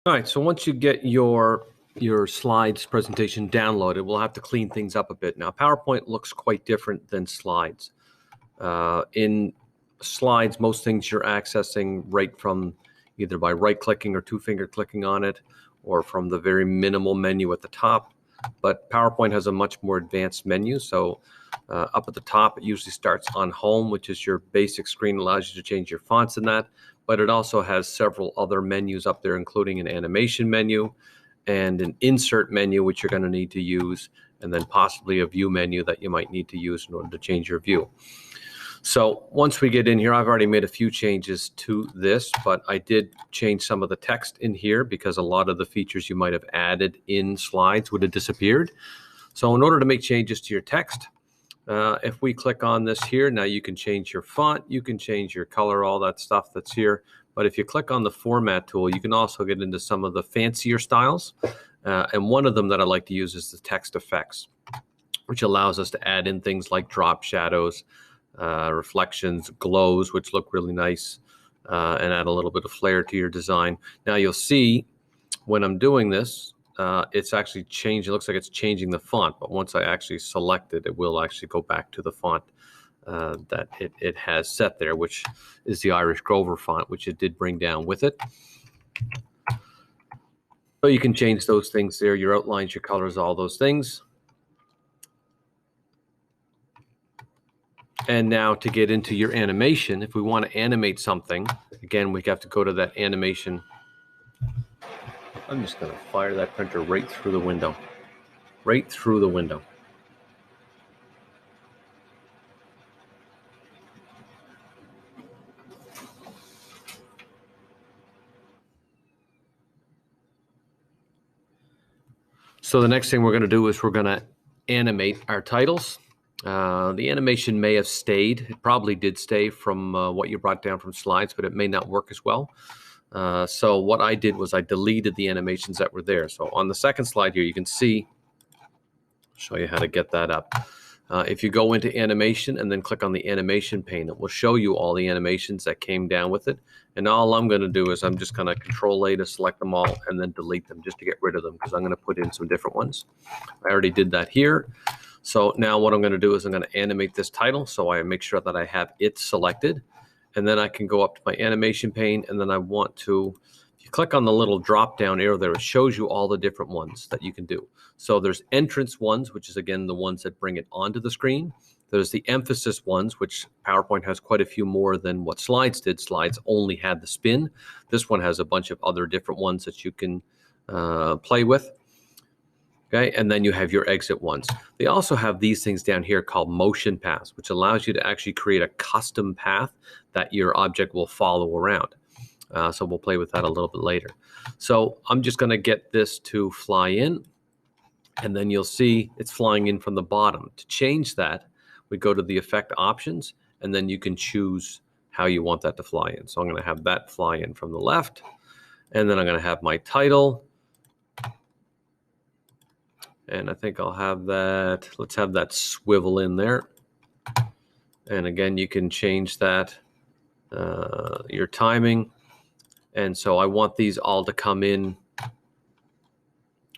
All right, so once you get your slides presentation downloaded, we'll have to clean things up a bit. Now, PowerPoint looks quite different than slides. In slides, most things you're accessing right from either by right-clicking or two-finger clicking on it, or from the very minimal menu at the top. But PowerPoint has a much more advanced menu. So up at the top, it usually starts on Home, which is your basic screen, allows you to change your fonts in that. But it also has several other menus up there, including an animation menu and an insert menu, which you're going to need to use, and then possibly a view menu that you might need to use in order to change your view. So once we get in here, I've already made a few changes to this, but I did change some of the text in here because a lot of the features you might have added in slides would have disappeared. So in order to make changes to your text, if we click on this here, now you can change your font, you can change your color, all that stuff that's here. But if you click on the format tool, you can also get into some of the fancier styles. And one of them that I like to use is the text effects, which allows us to add in things like drop shadows, reflections, glows, which look really nice, and add a little bit of flair to your design. Now you'll see when I'm doing this, it's actually changed. It looks like it's changing the font, but once I actually select it, it will actually go back to the font that it has set there, which is the Irish Grover font, which it did bring down with it. So you can change those things there, your outlines, your colors, all those things. And now to get into your animation, if we want to animate something, again, we have to go to that animation. I'm just going to fire that printer right through the window. Right through the window. So the next thing we're going to do is we're going to animate our titles. The animation may have stayed. It probably did stay from what you brought down from slides, but it may not work as well. So what I did was I deleted the animations that were there. So on the second slide here, you can see, I'll show you how to get that up. If you go into animation and then click on the animation pane, it will show you all the animations that came down with it. And all I'm going to do is I'm just going to Control-A to select them all and then delete them just to get rid of them, because I'm going to put in some different ones. I already did that here. So now what I'm going to do is I'm going to animate this title, so I make sure that I have it selected. And then I can go up to my animation pane, and then I want to, if you click on the little drop-down arrow there, it shows you all the different ones that you can do. So there's entrance ones, which is, again, the ones that bring it onto the screen. There's the emphasis ones, which PowerPoint has quite a few more than what slides did. Slides only had the spin. This one has a bunch of other different ones that you can play with. Okay, and then you have your exit ones. They also have these things down here called motion paths, which allows you to actually create a custom path that your object will follow around. So we'll play with that a little bit later. So I'm just going to get this to fly in, and then you'll see it's flying in from the bottom. To change that, we go to the effect options, and then you can choose how you want that to fly in. So I'm going to have that fly in from the left, and then I'm going to have my title. And I think I'll have that, let's have that swivel in there. And again, you can change that, your timing. And so I want these all to come in.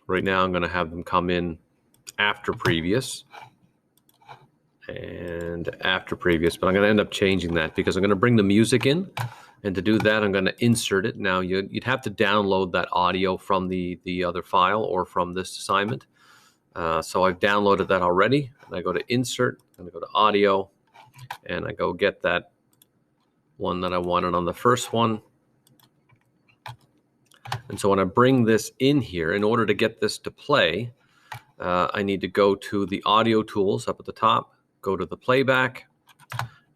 Right now, I'm going to have them come in after previous and after previous, but I'm going to end up changing that because I'm going to bring the music in. And to do that, I'm going to insert it. Now, you'd have to download that audio from the other file or from this assignment. So I've downloaded that already, and I go to Insert, and I go to Audio, and I go get that one that I wanted on the first one. And so when I bring this in here, in order to get this to play, I need to go to the Audio tools up at the top, go to the Playback,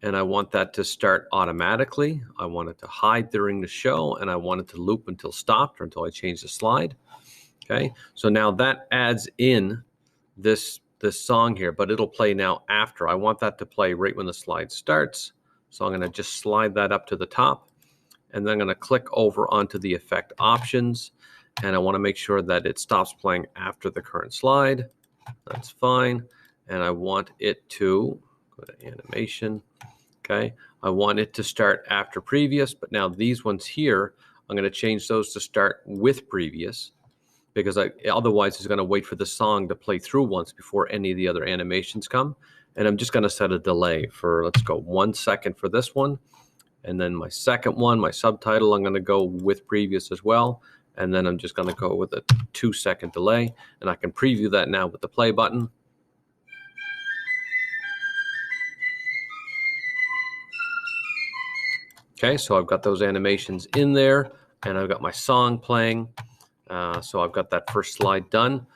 and I want that to start automatically. I want it to hide during the show, and I want it to loop until stopped or until I change the slide. Okay, so now that adds in this song here, but it'll play now after. I want that to play right when the slide starts. So I'm going to just slide that up to the top, and then I'm going to click over onto the effect options, and I want to make sure that it stops playing after the current slide. That's fine. And I want it to go to animation. Okay, I want it to start after previous, but now these ones here, I'm going to change those to start with previous, because otherwise it's going to wait for the song to play through once before any of the other animations come. And I'm just going to set a delay for, let's go 1 second for this one. And then my second one, my subtitle, I'm going to go with previous as well. And then I'm just going to go with a 2-second delay. And I can preview that now with the play button. Okay, so I've got those animations in there, and I've got my song playing. So I've got that first slide done.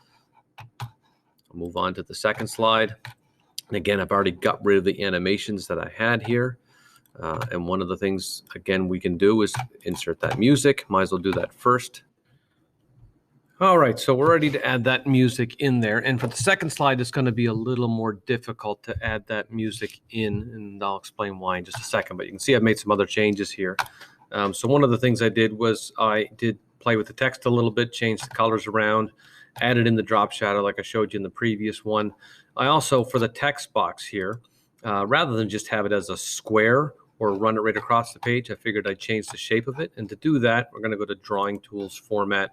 I'll move on to the second slide. And again, I've already got rid of the animations that I had here. And one of the things, again, we can do is insert that music. Might as well do that first. All right, so we're ready to add that music in there. And for the second slide, it's going to be a little more difficult to add that music in, and I'll explain why in just a second. But you can see I've made some other changes here. So one of the things I did was I did play with the text a little bit, change the colors around, added in the drop shadow like I showed you in the previous one. I also, for the text box here, rather than just have it as a square or run it right across the page, I figured I'd change the shape of it. And to do that, we're going to go to Drawing Tools, Format.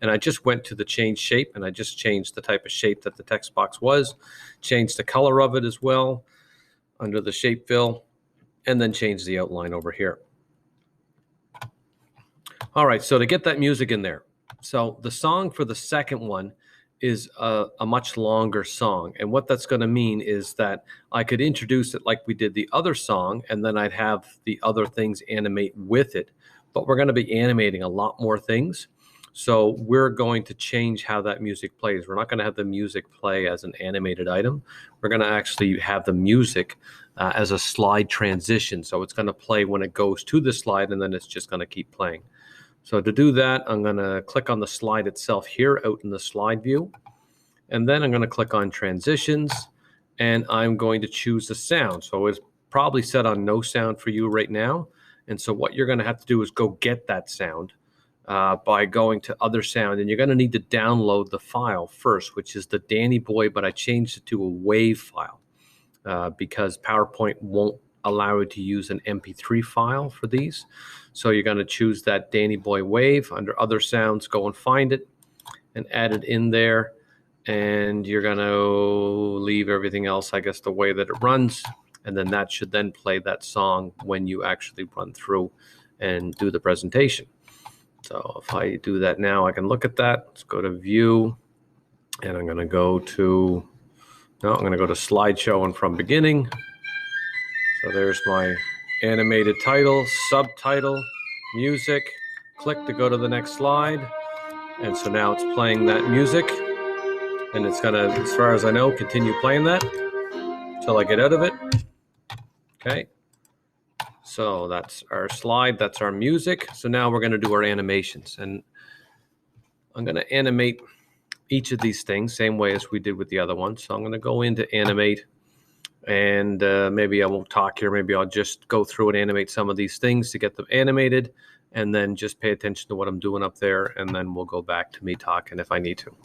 And I just went to the Change Shape, and I just changed the type of shape that the text box was, changed the color of it as well under the Shape Fill, and then changed the outline over here. All right, so to get that music in there. So the song for the second one is a much longer song. And what that's going to mean is that I could introduce it like we did the other song, and then I'd have the other things animate with it. But we're going to be animating a lot more things. So we're going to change how that music plays. We're not going to have the music play as an animated item. We're going to actually have the music as a slide transition. So it's going to play when it goes to the slide, and then it's just going to keep playing. So to do that, I'm going to click on the slide itself here out in the slide view. And then I'm going to click on transitions, and I'm going to choose the sound. So it's probably set on no sound for you right now. And so what you're going to have to do is go get that sound by going to other sound. And you're going to need to download the file first, which is the Danny Boy, but I changed it to a WAV file because PowerPoint won't allow you to use an MP3 file for these. So you're going to choose that Danny Boy WAV under other sounds, go and find it and add it in there. And you're going to leave everything else, I guess, the way that it runs. And then that should then play that song when you actually run through and do the presentation. So if I do that now, I can look at that. Let's go to View, and I'm going to go to, no, I'm going to go to Slideshow and From Beginning. So there's my animated title, subtitle, music. Click to go to the next slide. And so now it's playing that music. And it's going to, as far as I know, continue playing that until I get out of it. Okay. So that's our slide. That's our music. So now we're going to do our animations. And I'm going to animate each of these things same way as we did with the other one. So I'm going to go into Animate. And maybe I won't talk here. Maybe I'll just go through and animate some of these things to get them animated, and then just pay attention to what I'm doing up there, and then we'll go back to me talking if I need to.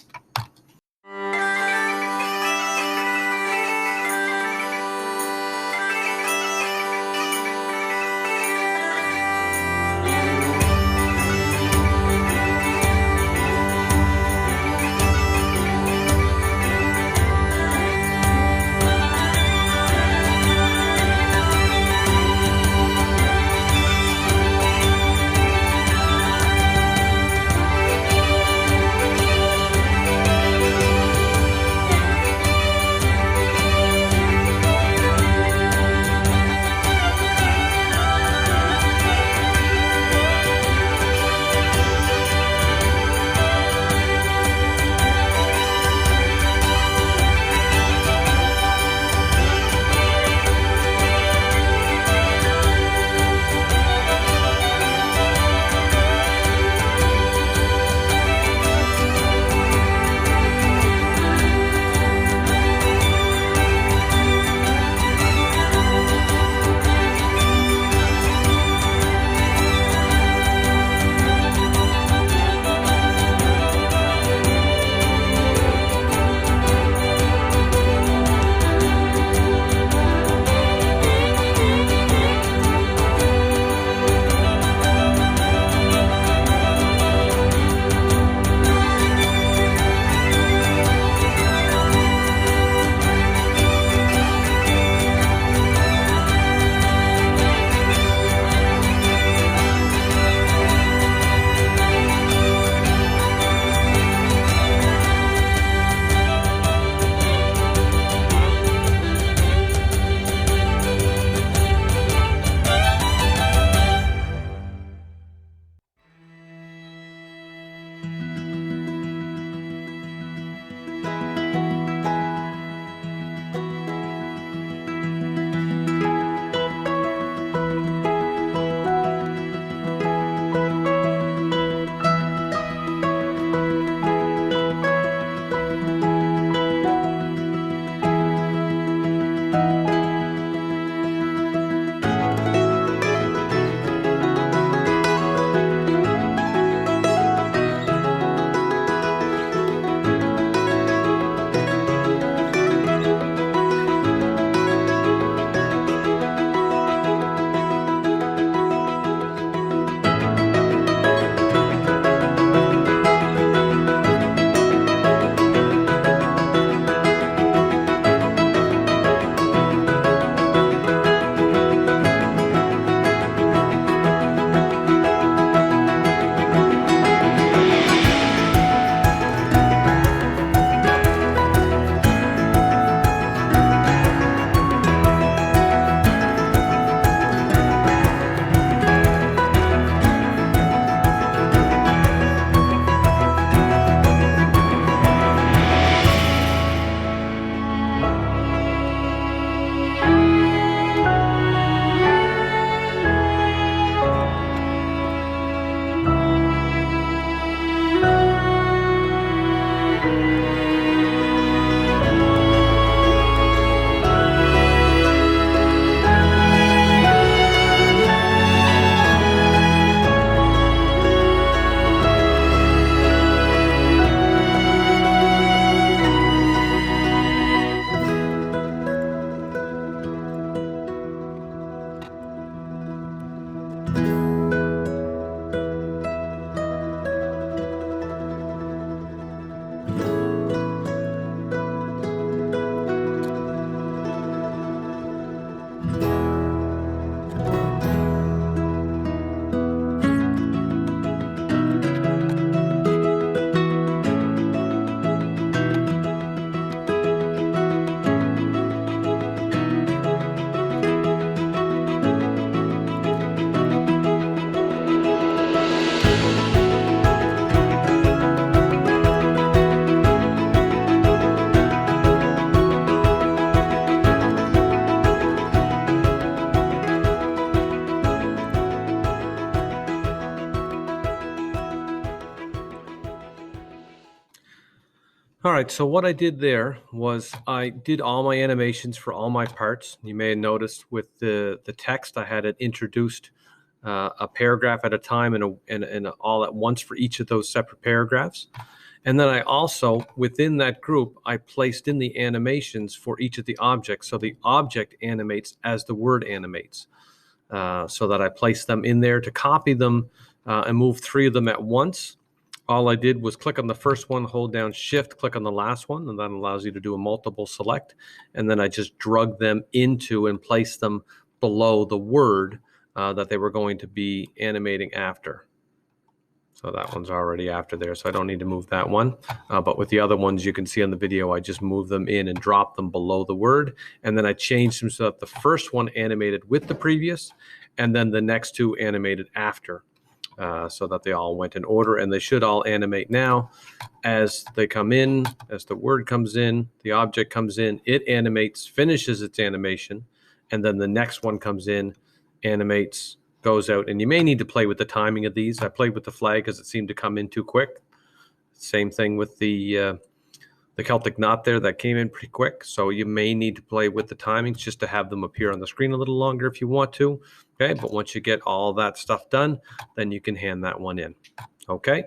All right, so what I did there was I did all my animations for all my parts. You may have noticed with the text, I had it introduced a paragraph at a time and all at once for each of those separate paragraphs. And then I also, within that group, I placed in the animations for each of the objects. So the object animates as the word animates. So that I placed them in there to copy them and move 3 of them at once. All I did was click on the first one, hold down Shift, click on the last one, and that allows you to do a multiple select. And then I just drug them into and placed them below the word that they were going to be animating after. So that one's already after there, so I don't need to move that one. But with the other ones, you can see on the video, I just moved them in and dropped them below the word. And then I changed them so that the first one animated with the previous, and then the next 2 animated after. So that they all went in order, and they should all animate now as they come in, as the word comes in, the object comes in, it animates, finishes its animation, and then the next one comes in, animates, goes out. And you may need to play with the timing of these. I played with the flag because it seemed to come in too quick. Same thing with the Celtic knot there, that came in pretty quick. So you may need to play with the timings just to have them appear on the screen a little longer if you want to. Okay, but once you get all that stuff done, then you can hand that one in. Okay.